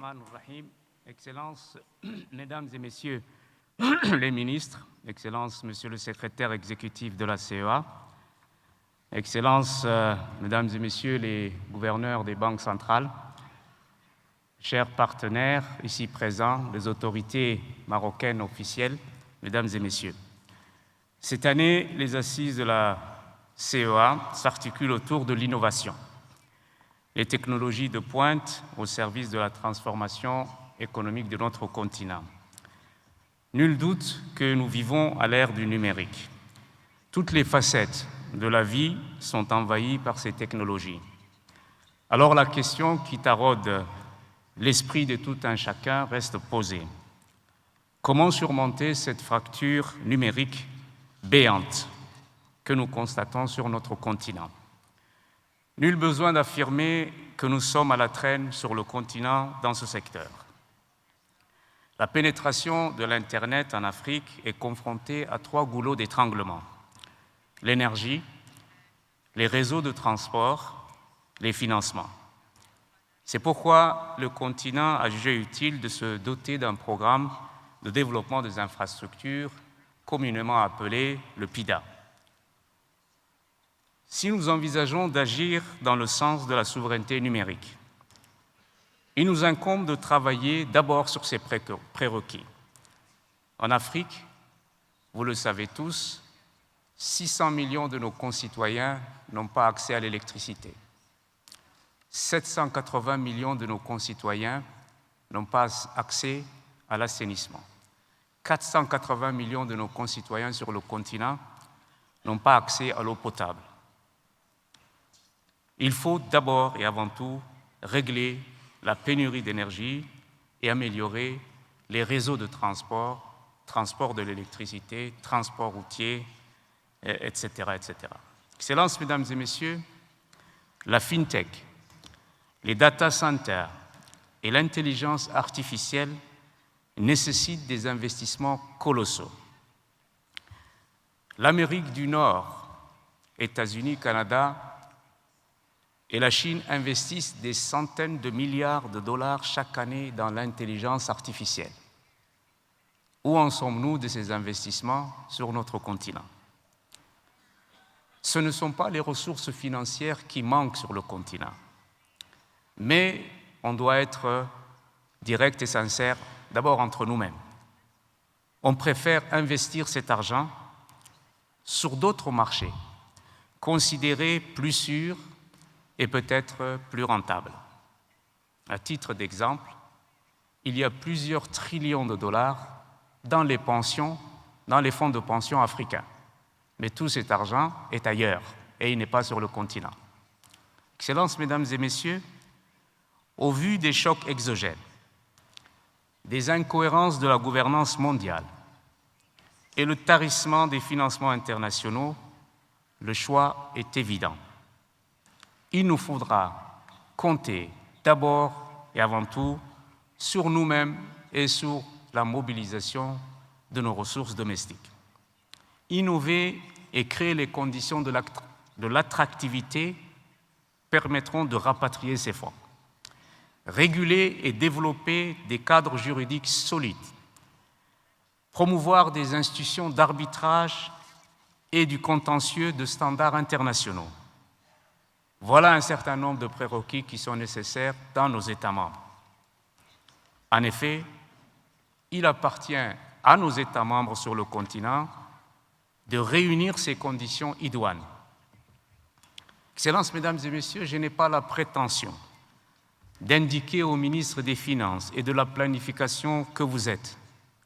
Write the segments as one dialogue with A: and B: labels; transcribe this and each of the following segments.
A: Bismillahirrahmanirrahim. Excellences, Mesdames et Messieurs les ministres, Excellences, Monsieur le secrétaire exécutif de la CEA, Excellences, Mesdames et Messieurs les gouverneurs des banques centrales, chers partenaires ici présents, les autorités marocaines officielles, Mesdames et Messieurs. Cette année, les assises de la CEA s'articulent autour de l'innovation, les technologies de pointe au service de la transformation économique de notre continent. Nul doute que nous vivons à l'ère du numérique. Toutes les facettes de la vie sont envahies par ces technologies. Alors la question qui taraude l'esprit de tout un chacun reste posée. Comment surmonter cette fracture numérique béante que nous constatons sur notre continent? Nul besoin d'affirmer que nous sommes à la traîne sur le continent dans ce secteur. La pénétration de l'Internet en Afrique est confrontée à 3 goulots d'étranglement: l'énergie, les réseaux de transport, les financements. C'est pourquoi le continent a jugé utile de se doter d'un programme de développement des infrastructures communément appelé le PIDA. Si nous envisageons d'agir dans le sens de la souveraineté numérique, il nous incombe de travailler d'abord sur ces prérequis. En Afrique, vous le savez tous, 600 millions de nos concitoyens n'ont pas accès à l'électricité. 780 millions de nos concitoyens n'ont pas accès à l'assainissement. 480 millions de nos concitoyens sur le continent n'ont pas accès à l'eau potable. Il faut d'abord et avant tout régler la pénurie d'énergie et améliorer les réseaux de transport, transport de l'électricité, transport routier, etc., etc. Excellences, Mesdames et Messieurs, la FinTech, les data centers et l'intelligence artificielle nécessitent des investissements colossaux. L'Amérique du Nord, États-Unis, Canada et la Chine investissent des centaines de milliards de dollars chaque année dans l'intelligence artificielle. Où en sommes-nous de ces investissements sur notre continent? Ce ne sont pas les ressources financières qui manquent sur le continent, mais on doit être direct et sincère d'abord entre nous-mêmes. On préfère investir cet argent sur d'autres marchés, considérés plus sûrs et peut-être plus rentable. À titre d'exemple, il y a plusieurs trillions de dollars dans les pensions, dans les fonds de pension africains. Mais tout cet argent est ailleurs et il n'est pas sur le continent. Excellences, Mesdames et Messieurs, au vu des chocs exogènes, des incohérences de la gouvernance mondiale et le tarissement des financements internationaux, le choix est évident. Il nous faudra compter d'abord et avant tout sur nous-mêmes et sur la mobilisation de nos ressources domestiques. Innover et créer les conditions de l'attractivité permettront de rapatrier ces fonds. Réguler et développer des cadres juridiques solides. Promouvoir des institutions d'arbitrage et du contentieux de standards internationaux. Voilà un certain nombre de prérequis qui sont nécessaires dans nos États membres. En effet, il appartient à nos États membres sur le continent de réunir ces conditions idoines. Excellences, Mesdames et Messieurs, je n'ai pas la prétention d'indiquer au ministre des Finances et de la Planification que vous êtes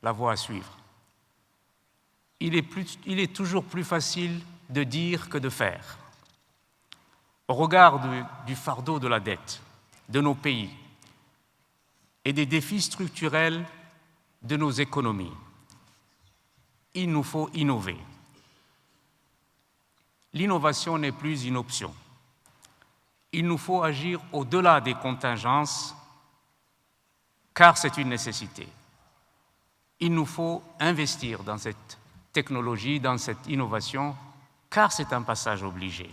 A: la voie à suivre. Il est toujours plus facile de dire que de faire. Au regard du fardeau de la dette de nos pays et des défis structurels de nos économies, il nous faut innover. L'innovation n'est plus une option. Il nous faut agir au-delà des contingences, car c'est une nécessité. Il nous faut investir dans cette technologie, dans cette innovation, car c'est un passage obligé.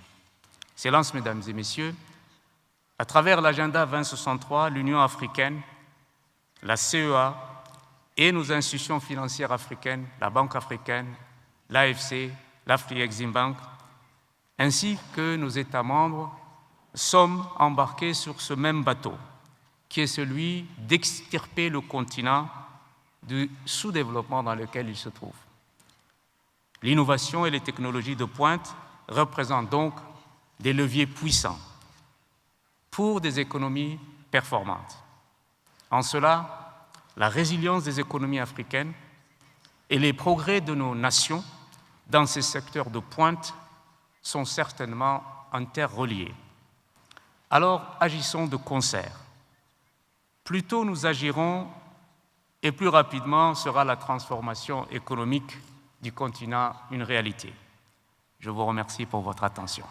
A: Excellences, Mesdames et Messieurs, à travers l'agenda 2063, l'Union africaine la CEA et nos institutions financières africaines, la Banque africaine, l'AFC, l'Afreximbank, ainsi que nos États membres, sommes embarqués sur ce même bateau, qui est celui d'extirper le continent du sous-développement dans lequel il se trouve. L'innovation et les technologies de pointe représentent donc des leviers puissants pour des économies performantes. En cela, la résilience des économies africaines et les progrès de nos nations dans ces secteurs de pointe sont certainement interreliés. Alors, agissons de concert. Plus tôt nous agirons, et plus rapidement sera la transformation économique du continent une réalité. Je vous remercie pour votre attention.